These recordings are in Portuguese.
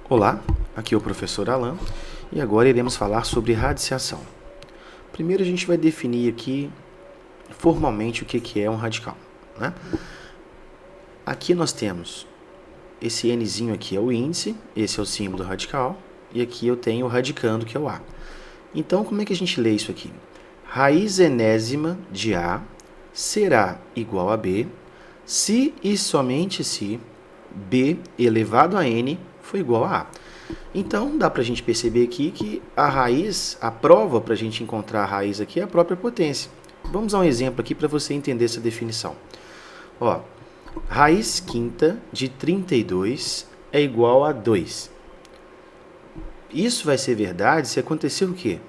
Olá, aqui é o professor Alan e agora iremos falar sobre radiciação. Primeiro a gente vai definir aqui formalmente o que é um radical, né? Aqui nós temos esse nzinho aqui é o índice, esse é o símbolo do radical e aqui eu tenho o radicando que é o A. Então como é que a gente lê isso aqui? Raiz enésima de A será igual a B se e somente se B elevado a N foi igual a A. Então, dá para a gente perceber aqui que a raiz, a prova para a gente encontrar a raiz aqui é a própria potência. Vamos a um exemplo aqui para você entender essa definição. Ó, raiz quinta de 32 é igual a 2. Isso vai ser verdade se acontecer o quê?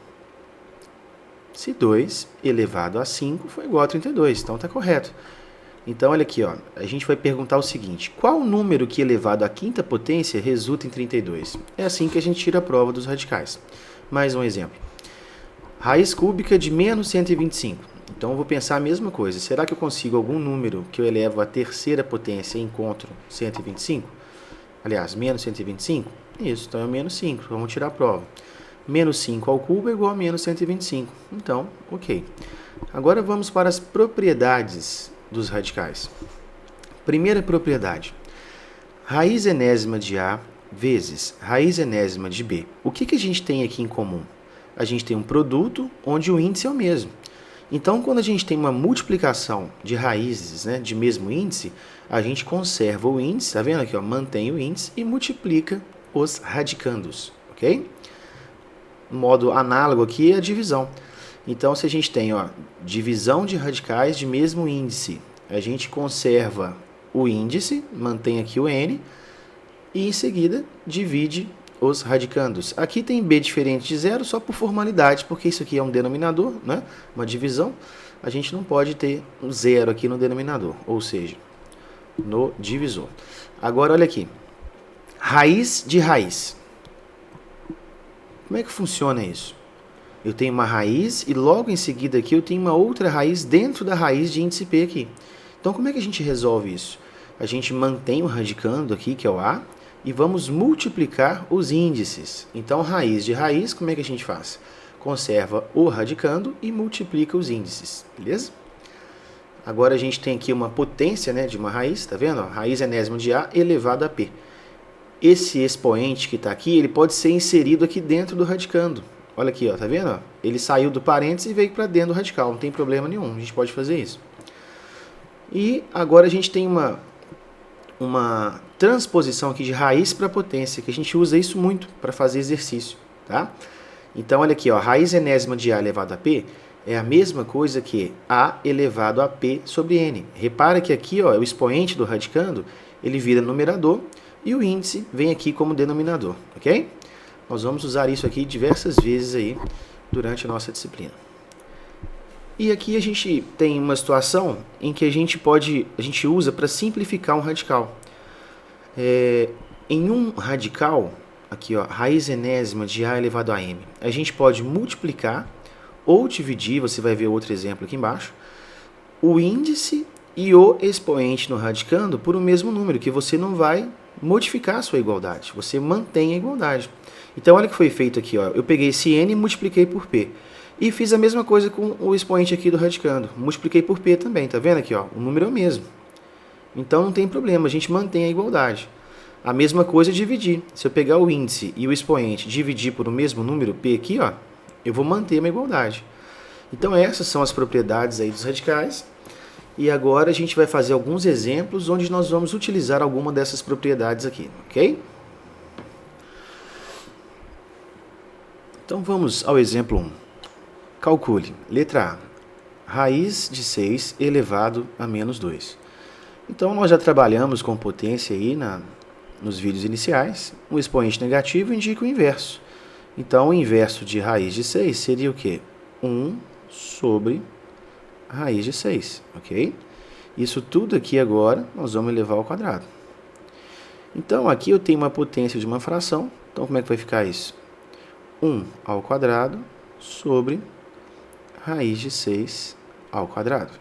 Se 2 elevado a 5 for igual a 32, então está correto. Então, olha aqui, ó, a gente vai perguntar o seguinte: qual número que elevado à quinta potência resulta em 32? É assim que a gente tira a prova dos radicais. Mais um exemplo. Raiz cúbica de menos 125. Então, eu vou pensar a mesma coisa. Será que eu consigo algum número que eu elevo à terceira potência e encontro 125? Aliás, menos 125? Isso, então é menos 5. Vamos tirar a prova. Menos 5 ao cubo é igual a menos 125. Então, ok. Agora vamos para as propriedades dos radicais. Primeira propriedade: raiz enésima de A vezes raiz enésima de B. O que a gente tem aqui em comum? A gente tem um produto onde o índice é o mesmo. Então, quando a gente tem uma multiplicação de raízes, né, de mesmo índice, a gente conserva o índice, tá vendo aqui, ó, mantém o índice e multiplica os radicandos, ok? Modo análogo aqui é a divisão. Então, se a gente tem divisão de radicais de mesmo índice, a gente conserva o índice, mantém aqui o n, e em seguida divide os radicandos. Aqui tem b diferente de zero só por formalidade, porque isso aqui é um denominador, né? Uma divisão. A gente não pode ter um zero aqui no denominador, ou seja, no divisor. Agora, olha aqui. Raiz de raiz. Como é que funciona isso? Eu tenho uma raiz e logo em seguida aqui eu tenho uma outra raiz dentro da raiz de índice P aqui. Então como é que a gente resolve isso? A gente mantém o radicando aqui, que é o A, e vamos multiplicar os índices. Então raiz de raiz, como é que a gente faz? Conserva o radicando e multiplica os índices, beleza? Agora a gente tem aqui uma potência, né, de uma raiz, tá vendo? Raiz enésima de A elevado a P. Esse expoente que está aqui, ele pode ser inserido aqui dentro do radicando. Olha aqui, ó, tá vendo? Ele saiu do parênteses e veio para dentro do radical, não tem problema nenhum, a gente pode fazer isso. E agora a gente tem uma transposição aqui de raiz para potência, que a gente usa isso muito para fazer exercício, tá? Então, olha aqui, ó, raiz enésima de A elevado a P é a mesma coisa que A elevado a P sobre N. Repara que aqui, ó, o expoente do radicando, ele vira numerador e o índice vem aqui como denominador, ok? Nós vamos usar isso aqui diversas vezes aí durante a nossa disciplina. E aqui a gente tem uma situação em que a gente usa para simplificar um radical. Em um radical, aqui ó, raiz enésima de A elevado a M, a gente pode multiplicar ou dividir, você vai ver outro exemplo aqui embaixo, o índice e o expoente no radicando por o mesmo número, que você não vai modificar a sua igualdade, você mantém a igualdade. Então, olha o que foi feito aqui, ó. Eu peguei esse n e multipliquei por p. E fiz a mesma coisa com o expoente aqui do radicando. Multipliquei por p também, tá vendo aqui, ó? O número é o mesmo. Então, não tem problema, a gente mantém a igualdade. A mesma coisa é dividir. Se eu pegar o índice e o expoente e dividir por o mesmo número p aqui, ó, eu vou manter uma igualdade. Então, essas são as propriedades aí dos radicais. E agora a gente vai fazer alguns exemplos onde nós vamos utilizar alguma dessas propriedades aqui, ok? Então vamos ao exemplo 1. Calcule. Letra A. Raiz de 6 elevado a menos 2. Então nós já trabalhamos com potência aí nos vídeos iniciais. O expoente negativo indica o inverso. Então o inverso de raiz de 6 seria o quê? 1 sobre raiz de 6, ok? Isso tudo aqui agora nós vamos elevar ao quadrado. Então aqui eu tenho uma potência de uma fração. Então como é que vai ficar isso? 1 ao quadrado sobre raiz de 6 ao quadrado.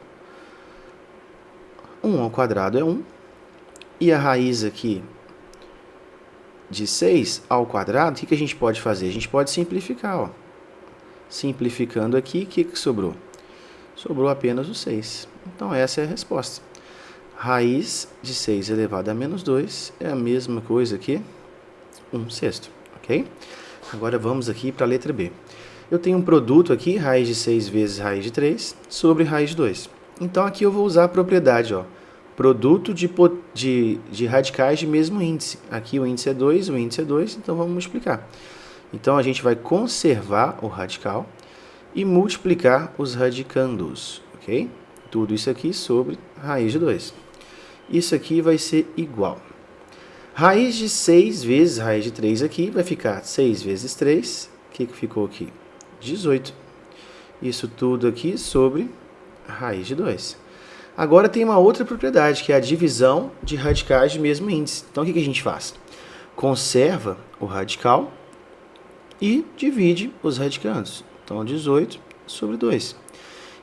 1 ao quadrado é 1. E a raiz aqui de 6 ao quadrado, o que a gente pode fazer? A gente pode simplificar, ó. Simplificando aqui, o que sobrou? Sobrou apenas o 6. Então, essa é a resposta. Raiz de 6 elevado a menos 2 é a mesma coisa que 1/6, ok? Agora, vamos aqui para a letra B. Eu tenho um produto aqui, raiz de 6 vezes raiz de 3, sobre raiz de 2. Então, aqui eu vou usar a propriedade, ó. Produto de radicais de mesmo índice. Aqui o índice é 2, o índice é 2, então vamos multiplicar. Então, a gente vai conservar o radical e multiplicar os radicandos, ok? Tudo isso aqui sobre raiz de 2. Isso aqui vai ser igual. Raiz de 6 vezes raiz de 3 aqui vai ficar 6 vezes 3. O que ficou aqui? 18. Isso tudo aqui sobre raiz de 2. Agora tem uma outra propriedade, que é a divisão de radicais de mesmo índice. Então, o que a gente faz? Conserva o radical e divide os radicandos. Então, 18 sobre 2.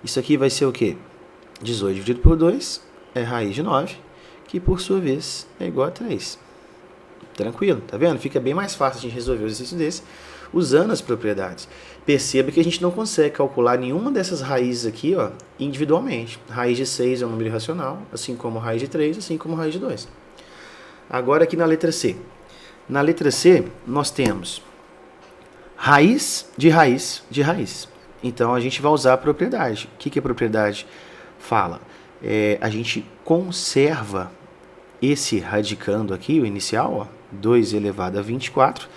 Isso aqui vai ser o quê? 18 dividido por 2 é raiz de 9, que por sua vez é igual a 3. Tranquilo, tá vendo? Fica bem mais fácil de resolver um exercício desse usando as propriedades. Perceba que a gente não consegue calcular nenhuma dessas raízes aqui, ó, individualmente. Raiz de 6 é um número irracional, assim como raiz de 3, assim como raiz de 2. Agora aqui na letra C. Na letra C, nós temos raiz de raiz de raiz. Então, a gente vai usar a propriedade. O que a propriedade fala? A gente conserva esse radicando aqui, o inicial, ó, 2 elevado a 24,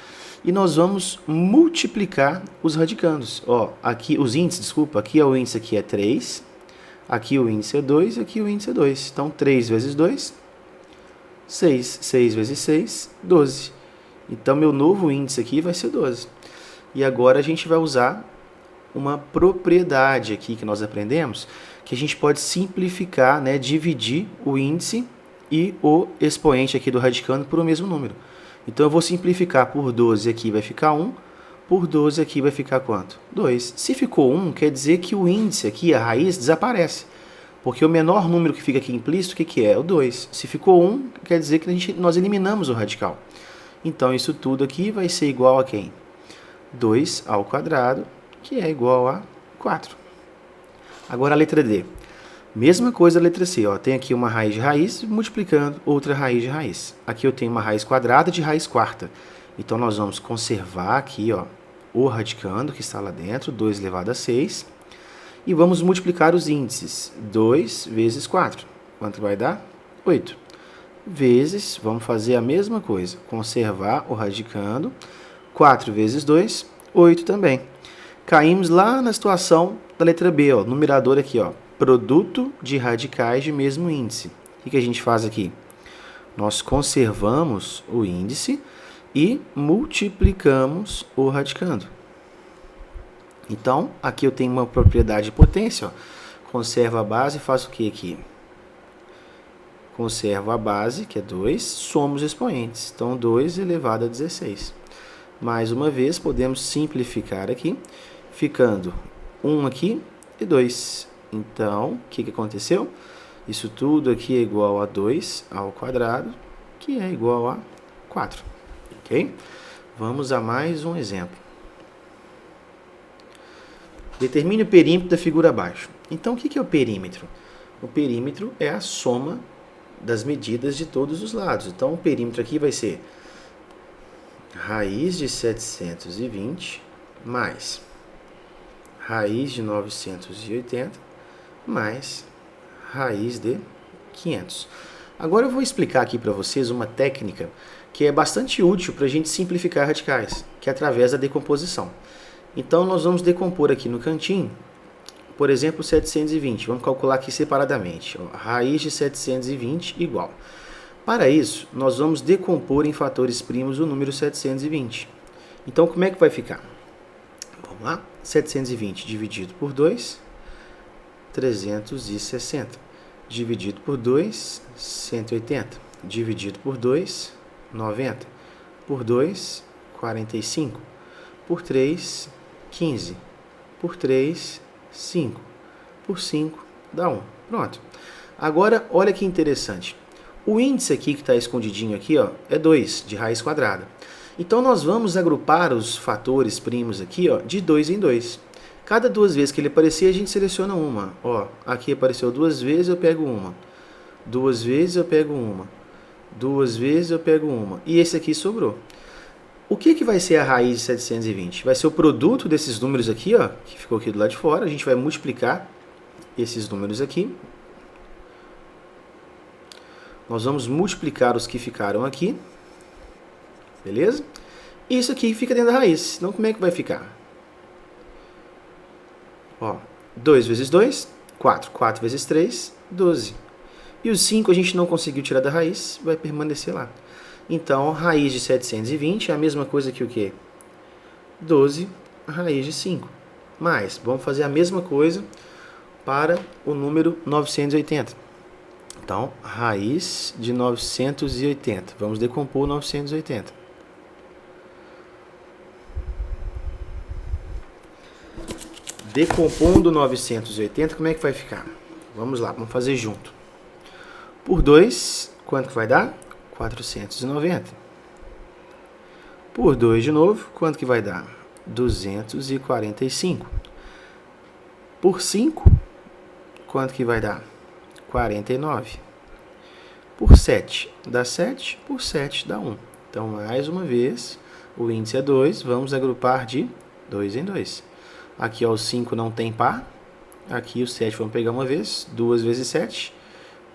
e nós vamos multiplicar os radicandos. Ó, aqui, os índices, desculpa, aqui o índice aqui é 3, aqui o índice é 2 e aqui o índice é 2. Então, 3 vezes 2, 6. 6 vezes 6, 12. Então, meu novo índice aqui vai ser 12. E agora a gente vai usar uma propriedade aqui que nós aprendemos, que a gente pode simplificar, né, dividir o índice e o expoente aqui do radicando por o mesmo número. Então, eu vou simplificar por 12 aqui vai ficar 1, por 12 aqui vai ficar quanto? 2. Se ficou 1, quer dizer que o índice aqui, a raiz, desaparece. Porque o menor número que fica aqui implícito, o que é? O 2. Se ficou 1, quer dizer que nós eliminamos o radical. Então, isso tudo aqui vai ser igual a quem? 2 ao quadrado, que é igual a 4. Agora a letra D. Mesma coisa a letra C. Ó. Tem aqui uma raiz de raiz multiplicando outra raiz de raiz. Aqui eu tenho uma raiz quadrada de raiz quarta. Então, nós vamos conservar aqui, ó, o radicando que está lá dentro, 2 elevado a 6. E vamos multiplicar os índices. 2 vezes 4. Quanto vai dar? 8. Vezes, vamos fazer a mesma coisa. Conservar o radicando. 4 vezes 2, 8 também. Caímos lá na situação da letra B, ó, numerador aqui, ó, produto de radicais de mesmo índice. O que a gente faz aqui? Nós conservamos o índice e multiplicamos o radicando. Então, aqui eu tenho uma propriedade de potência, ó. Conservo a base e faço o que aqui? Conservo a base, que é 2, somos expoentes. Então, 2 elevado a 16. Mais uma vez, podemos simplificar aqui, ficando 1 aqui e 2. Então, o que aconteceu? Isso tudo aqui é igual a 2 ao quadrado, que é igual a 4. Ok? Vamos a mais um exemplo. Determine o perímetro da figura abaixo. Então, o que é o perímetro? O perímetro é a soma das medidas de todos os lados. Então, o perímetro aqui vai ser raiz de 720 mais raiz de 980 mais raiz de 500. Agora eu vou explicar aqui para vocês uma técnica que é bastante útil para a gente simplificar radicais, que é através da decomposição. Então, nós vamos decompor aqui no cantinho, por exemplo, 720. Vamos calcular aqui separadamente. Ó, raiz de 720 igual. Para isso, nós vamos decompor em fatores primos o número 720. Então, como é que vai ficar? Vamos lá. 720 dividido por 2, 360. Dividido por 2, 180. Dividido por 2, 90. Por 2, 45. Por 3, 15. Por 3, 5. Por 5, dá 1. Pronto. Agora, olha que interessante. O índice aqui que está escondidinho aqui, ó, é 2 de raiz quadrada. Então nós vamos agrupar os fatores primos aqui, ó, de 2 em 2. Cada 2 vezes que ele aparecer, a gente seleciona uma. Ó, aqui apareceu 2 vezes, eu pego uma. 2 vezes eu pego uma. 2 vezes eu pego uma. E esse aqui sobrou. O que vai ser a raiz de 720? Vai ser o produto desses números aqui, ó, que ficou aqui do lado de fora. A gente vai multiplicar esses números aqui. Nós vamos multiplicar os que ficaram aqui. Beleza? E isso aqui fica dentro da raiz. Então, como é que vai ficar? Ó, 2 vezes 2, 4. 4 vezes 3, 12. E os 5 a gente não conseguiu tirar da raiz, vai permanecer lá. Então, raiz de 720 é a mesma coisa que o quê? 12 raiz de 5. Mas, vamos fazer a mesma coisa para o número 980. Então, raiz de 980. Vamos decompor 980. Decompondo 980, como é que vai ficar? Vamos lá, vamos fazer junto. Por 2, quanto que vai dar? 490. Por 2 de novo, quanto que vai dar? 245. Por 5, quanto que vai dar? 49. Por 7, dá 7. Por 7, dá 1. Então, mais uma vez, o índice é 2. Vamos agrupar de 2 em 2. Aqui, ó, o 5 não tem par. Aqui, o 7, vamos pegar uma vez. 2 vezes 7,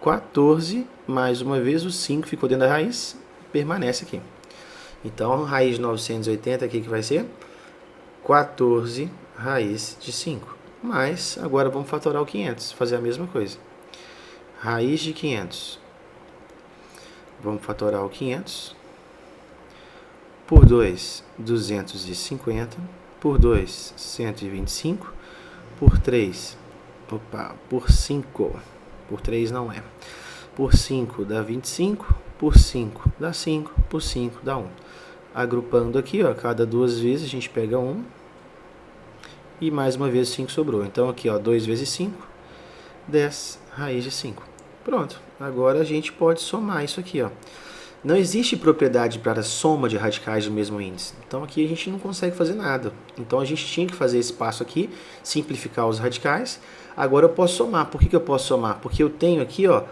14. Mais uma vez, o 5 ficou dentro da raiz. Permanece aqui. Então, a raiz de 980 aqui que vai ser 14 raiz de 5. Mas, agora vamos fatorar o 500. Fazer a mesma coisa. Raiz de 500. Vamos fatorar o 500. Por 2, 250. Por 2, 125. Por 3, por 5. Por 3 não é. Por 5 dá 25. Por 5 dá 5. Por 5 dá 1. Agrupando aqui, ó, cada 2 vezes a gente pega 1. E mais uma vez 5 sobrou. Então aqui, ó, 2 vezes 5, 10 raiz de 5. Pronto. Agora a gente pode somar isso aqui, ó. Não existe propriedade para a soma de radicais do mesmo índice. Então aqui a gente não consegue fazer nada. Então a gente tinha que fazer esse passo aqui, simplificar os radicais. Agora eu posso somar. Por que eu posso somar? Porque eu tenho aqui, ó,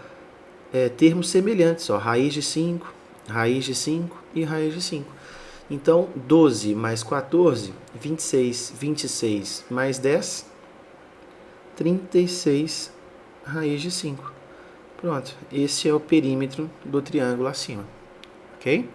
termos semelhantes, ó, raiz de 5 e raiz de 5. Então 12 mais 14, 26, 26 mais 10, 36 raiz de 5. Pronto, esse é o perímetro do triângulo acima, ok?